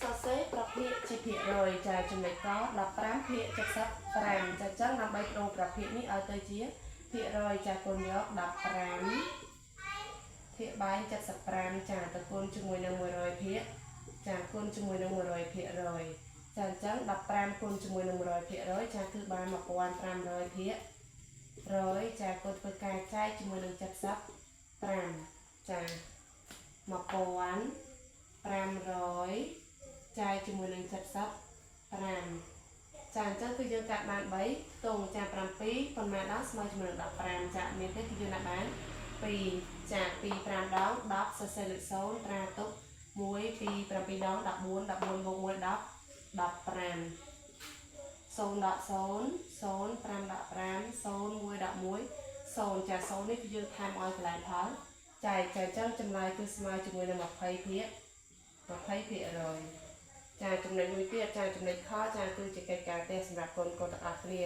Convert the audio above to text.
សរសេរប្រភេទជាភាគរយចាចំណុចក15ភាគ75ចាចឹងដើម្បីប្រូប្រភេទនេះឲ្យទៅជាភាគរយចាគុណយក15ភាគបែង75ចាទៅគុណជាមួយនឹង100ភាគចាគុណជាមួយនឹង100ភាគរយចាអញ្ចឹង15គុណជាមួយនឹង100ភាគរយចាគឺបាន1500ភាគរយចាគុណធ្វើការចែកជាមួយនឹង75ចា1500ចែកជាមួយនឹង75ចាអញ្ចឹងគឺយើងកាត់បាន3ទងចា7ប៉ុន្មានដងស្មើជាមួយនឹង15ចាមានទេគឺយើងដាក់បាន2ចា2 5ដង10សរសេរលេខ0ត្រាទុក1 2 7ដង14 14បូក1 10 15 0ដក0 0 5ដាក់5 0 1ដាក់1 0ចា0នេះគឺយើងថែមឲ្យកន្លែងផលចែកចាអញ្ចឹងចម្លើយគឺស្មើជាមួយនឹង20ភាគរយចាចំណុចមួយទៀតចាចំណុចខចាគឺជាកិច្ចការផ្ទះសម្រាប់កូនទាំងអស់គ្នា